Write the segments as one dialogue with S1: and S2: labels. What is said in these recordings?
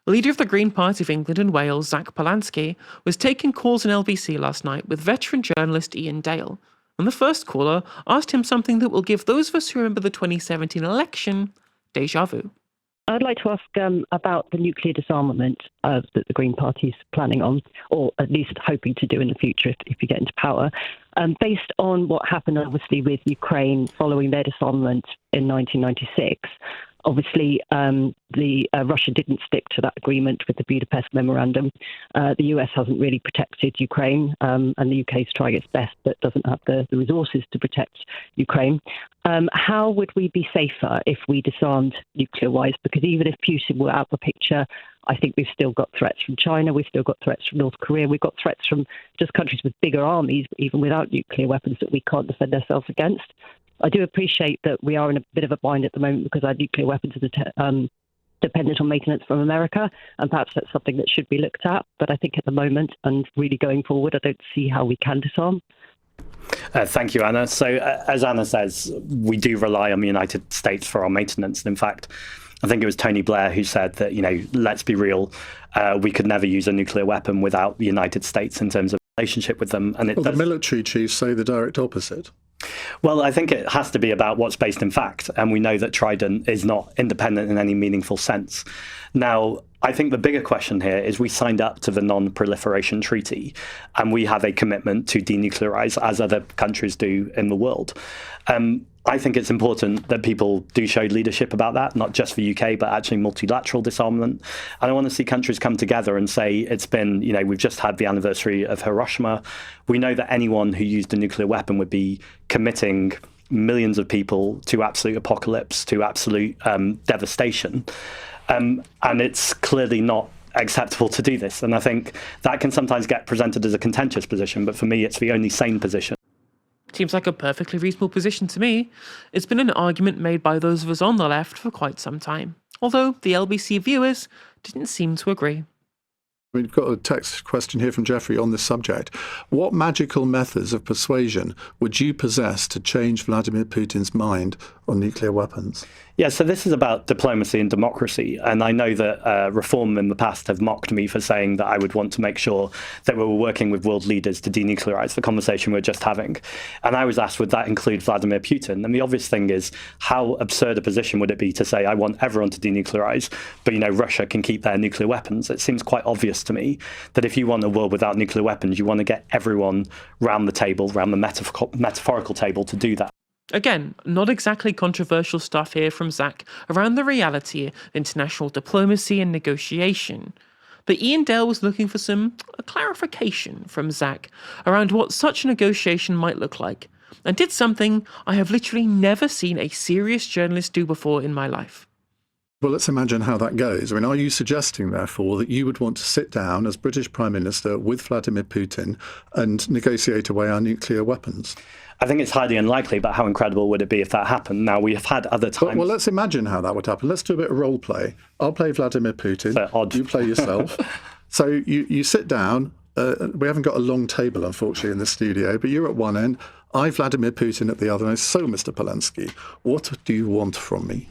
S1: Leader of the Green Party of England and Wales, Zack Polanski, was taking calls on LBC last night with veteran journalist Iain Dale, and the first caller asked him something that will give those of us who remember the 2017 election deja vu.
S2: I'd like to ask about the nuclear disarmament that the Green Party is planning on, or at least hoping to do in the future if you get into power. Based on what happened, obviously, with Ukraine following their disarmament in 1996, obviously, Russia didn't stick to that agreement with the Budapest Memorandum. The US hasn't really protected Ukraine, and the UK is trying its best, but doesn't have the resources to protect Ukraine. How would we be safer if we disarmed nuclear-wise? Because even if Putin were out of the picture, I think we've still got threats from China, we've still got threats from North Korea, we've got threats from just countries with bigger armies, even without nuclear weapons, that we can't defend ourselves against. I do appreciate that we are in a bit of a bind at the moment because our nuclear weapons are dependent on maintenance from America, and perhaps that's something that should be looked at. But I think at the moment, and really going forward, I don't see how we can disarm.
S3: Thank you, Anna. So, as Anna says, we do rely on the United States for our maintenance. And in fact, I think it was Tony Blair who said that, let's be real, we could never use a nuclear weapon without the United States in terms of relationship with them. And
S4: the military chiefs say the direct opposite.
S3: Well, I think it has to be about what's based in fact, and we know that Trident is not independent in any meaningful sense. Now, I think the bigger question here is we signed up to the Non-Proliferation Treaty, and we have a commitment to denuclearize, as other countries do in the world. I think it's important that people do show leadership about that, not just for UK, but actually multilateral disarmament. And I want to see countries come together and say it's been, we've just had the anniversary of Hiroshima. We know that anyone who used a nuclear weapon would be committing millions of people to absolute apocalypse, to absolute devastation. And it's clearly not acceptable to do this. And I think that can sometimes get presented as a contentious position, but for me, it's the only sane position.
S1: Seems like a perfectly reasonable position to me. It's been an argument made by those of us on the left for quite some time, although the LBC viewers didn't seem to agree.
S4: We've got a text question here from Jeffrey on this subject. What magical methods of persuasion would you possess to change Vladimir Putin's mind on nuclear weapons?
S3: Yeah, so this is about diplomacy and democracy. And I know that Reform in the past have mocked me for saying that I would want to make sure that we were working with world leaders to denuclearize, the conversation we're just having. And I was asked, would that include Vladimir Putin? And the obvious thing is, how absurd a position would it be to say, I want everyone to denuclearize, but, Russia can keep their nuclear weapons? It seems quite obvious to me that if you want a world without nuclear weapons, you want to get everyone round the table, round the metaphorical table to do that.
S1: Again, not exactly controversial stuff here from Zack around the reality of international diplomacy and negotiation. But Iain Dale was looking for some clarification from Zack around what such a negotiation might look like, and did something I have literally never seen a serious journalist do before in my life.
S4: Well, let's imagine how that goes. Are you suggesting, therefore, that you would want to sit down as British Prime Minister with Vladimir Putin and negotiate away our nuclear weapons?
S3: I think it's highly unlikely, but how incredible would it be if that happened? Now, we have had other times...
S4: Well, let's imagine how that would happen. Let's do a bit of role play. I'll play Vladimir Putin.
S3: Odd.
S4: You play yourself. So you sit down. We haven't got a long table, unfortunately, in the studio, but you're at one end. I, Vladimir Putin, at the other end. So, Mr. Polanski, what do you want from me?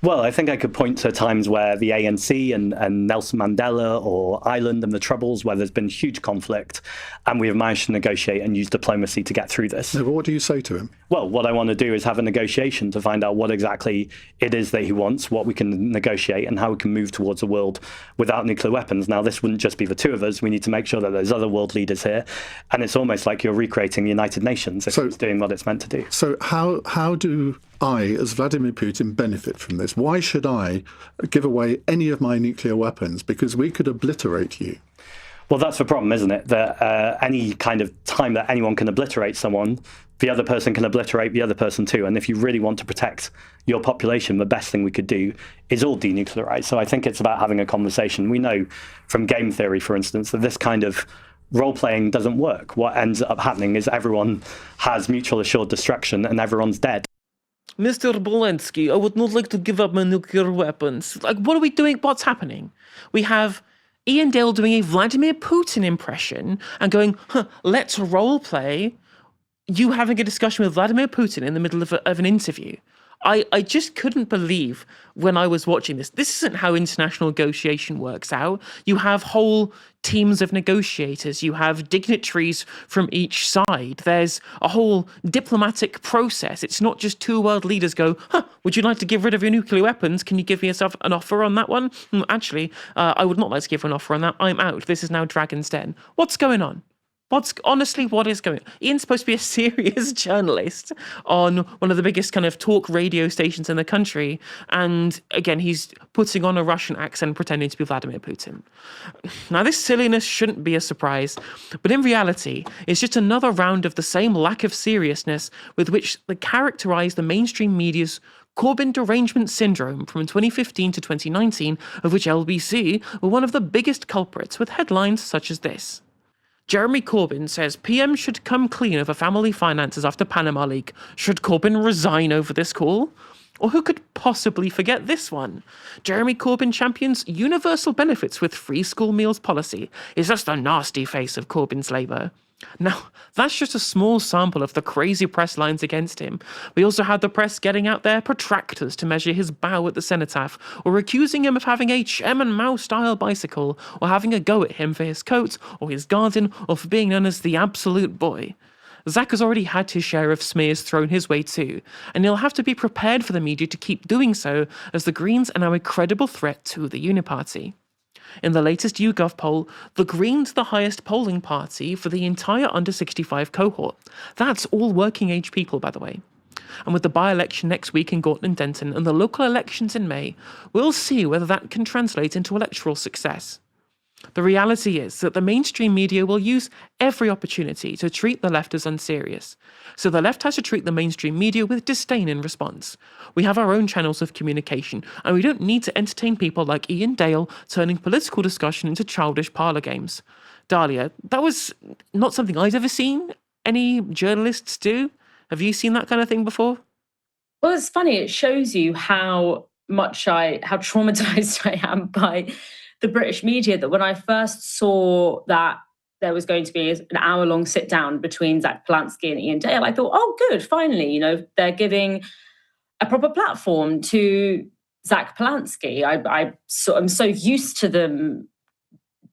S3: Well, I think I could point to times where the ANC and Nelson Mandela or Ireland and the Troubles, where there's been huge conflict, and we have managed to negotiate and use diplomacy to get through this.
S4: No, but what do you say to him?
S3: Well, what I want to do is have a negotiation to find out what exactly it is that he wants, what we can negotiate, and how we can move towards a world without nuclear weapons. Now, this wouldn't just be the two of us. We need to make sure that there's other world leaders here. And it's almost like you're recreating the United Nations if it's doing what it's meant to do.
S4: So how do I, as Vladimir Putin, benefit from this? Why should I give away any of my nuclear weapons? Because we could obliterate you.
S3: Well, that's the problem, isn't it? That any kind of time that anyone can obliterate someone, the other person can obliterate the other person too. And if you really want to protect your population, the best thing we could do is all denuclearize. So I think it's about having a conversation. We know from game theory, for instance, that this kind of role-playing doesn't work. What ends up happening is everyone has mutual assured destruction and everyone's dead.
S1: Mr. Polanski, I would not like to give up my nuclear weapons. What are we doing? What's happening? We have Iain Dale doing a Vladimir Putin impression and going, let's role play. You having a discussion with Vladimir Putin in the middle of an interview. I just couldn't believe when I was watching this. This isn't how international negotiation works out. You have whole teams of negotiators, you have dignitaries from each side. There's a whole diplomatic process. It's not just two world leaders go, would you like to give rid of your nuclear weapons? Can you give me yourself an offer on that one? Actually, I would not like to give an offer on that. I'm out. This is now Dragon's Den. What's going on? What is going on? Iain's supposed to be a serious journalist on one of the biggest kind of talk radio stations in the country. And again, he's putting on a Russian accent, pretending to be Vladimir Putin. Now, this silliness shouldn't be a surprise, but in reality, it's just another round of the same lack of seriousness with which they characterize the mainstream media's Corbyn derangement syndrome from 2015 to 2019, of which LBC were one of the biggest culprits, with headlines such as this. Jeremy Corbyn says PM should come clean over family finances after Panama leak. Should Corbyn resign over this call? Or who could possibly forget this one? Jeremy Corbyn champions universal benefits with free school meals policy. Is just the nasty face of Corbyn's Labour. Now, that's just a small sample of the crazy press lines against him. We also had the press getting out their protractors to measure his bow at the cenotaph, or accusing him of having a Chairman Mao-style bicycle, or having a go at him for his coat, or his garden, or for being known as the absolute boy. Zack has already had his share of smears thrown his way too, and he'll have to be prepared for the media to keep doing so, as the Greens are now a credible threat to the Uniparty. In the latest YouGov poll, the Greens are the highest polling party for the entire under-65 cohort. That's all working-age people, by the way. And with the by-election next week in Gorton and Denton and the local elections in May, we'll see whether that can translate into electoral success. The reality is that the mainstream media will use every opportunity to treat the left as unserious. So the left has to treat the mainstream media with disdain in response. We have our own channels of communication, and we don't need to entertain people like Iain Dale turning political discussion into childish parlour games. Dahlia, that was not something I'd ever seen any journalists do. Have you seen that kind of thing before?
S5: Well, it's funny. It shows you how traumatized I am by the British media, that when I first saw that there was going to be an hour-long sit-down between Zack Polanski and Iain Dale, I thought, oh, good, finally, they're giving a proper platform to Zack Polanski. I'm so used to them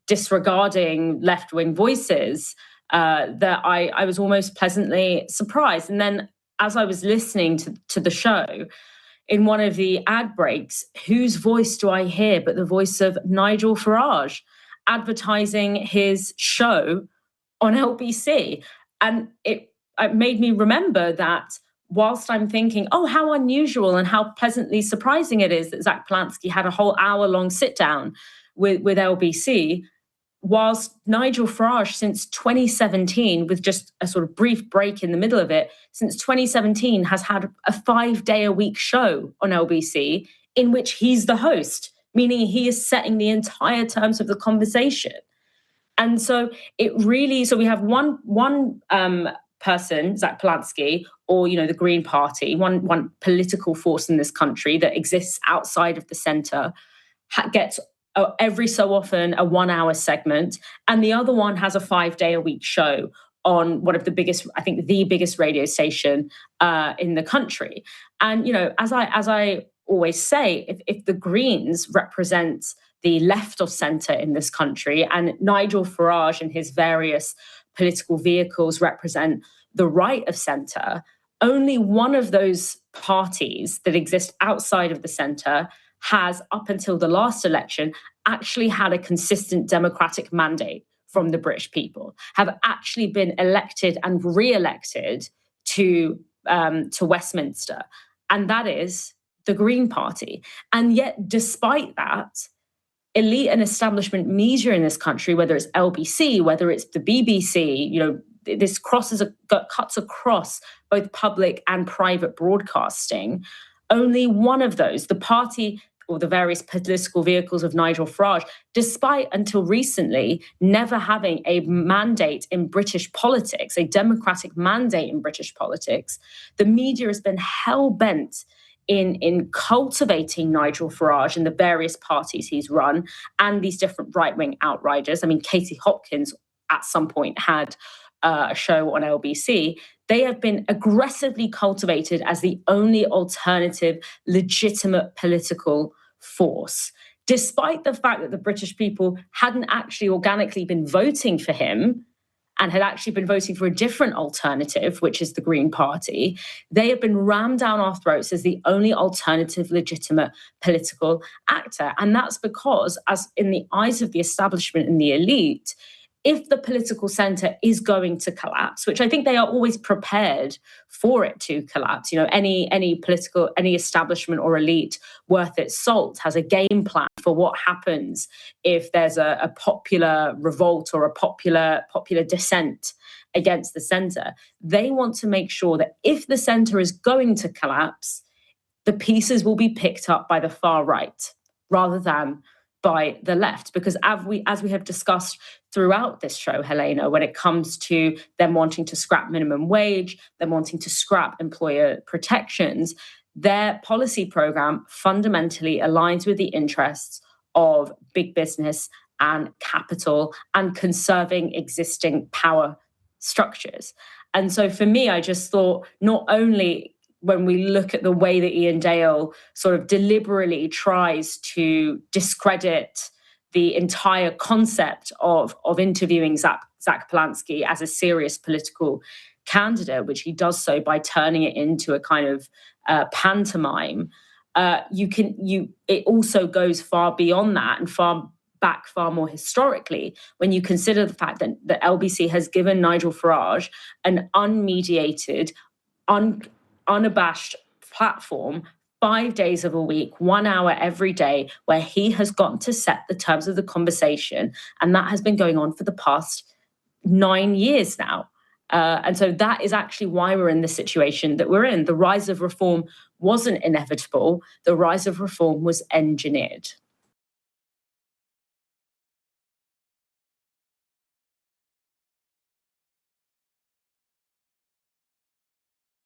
S5: disregarding left-wing voices that I was almost pleasantly surprised. And then as I was listening to the show, in one of the ad breaks, whose voice do I hear but the voice of Nigel Farage advertising his show on LBC? And it made me remember that whilst I'm thinking, oh, how unusual and how pleasantly surprising it is that Zack Polanski had a whole hour-long sit-down with LBC, whilst Nigel Farage, since 2017, with just a sort of brief break in the middle of it, since 2017 has had a 5-day-a-week show on LBC in which he's the host, meaning he is setting the entire terms of the conversation. And so we have one person, Zack Polanski, or, the Green Party, one political force in this country that exists outside of the centre, gets every so often a 1-hour segment, and the other one has a 5-day-a-week show on one of the biggest, I think the biggest radio station in the country. And, as I always say, if the Greens represent the left of centre in this country, and Nigel Farage and his various political vehicles represent the right of centre, only one of those parties that exist outside of the centre has, up until the last election, actually had a consistent democratic mandate from the British people, have actually been elected and re-elected to Westminster, and that is the Green Party. And yet, despite that, elite and establishment media in this country, whether it's LBC, whether it's the BBC, this cuts across both public and private broadcasting. Only one of those, the party or the various political vehicles of Nigel Farage, despite until recently never having a mandate in British politics, a democratic mandate in British politics, the media has been hell-bent in cultivating Nigel Farage and the various parties he's run and these different right-wing outriders. I mean, Katie Hopkins at some point had show on LBC, they have been aggressively cultivated as the only alternative, legitimate political force, despite the fact that the British people hadn't actually organically been voting for him and had actually been voting for a different alternative, which is the Green Party. They have been rammed down our throats as the only alternative, legitimate political actor. And that's because, as in the eyes of the establishment and the elite, if the political centre is going to collapse, which I think they are always prepared for it to collapse, any establishment or elite worth its salt has a game plan for what happens if there's a popular revolt or a popular dissent against the centre. They want to make sure that if the centre is going to collapse, the pieces will be picked up by the far right rather than by the left, because as we have discussed throughout this show, Helena, when it comes to them wanting to scrap minimum wage, them wanting to scrap employer protections, their policy program fundamentally aligns with the interests of big business and capital and conserving existing power structures. And so for me, I just thought, not only when we look at the way that Iain Dale sort of deliberately tries to discredit the entire concept of interviewing Zack Polanski as a serious political candidate, which he does so by turning it into a kind of pantomime, it also goes far beyond that and far more historically when you consider the fact that the LBC has given Nigel Farage an unmediated, unabashed platform 5 days of a week, 1 hour every day, where he has gotten to set the terms of the conversation. And that has been going on for the past 9 years now. And so that is actually why we're in the situation that we're in. The rise of reform wasn't inevitable. The rise of reform was engineered.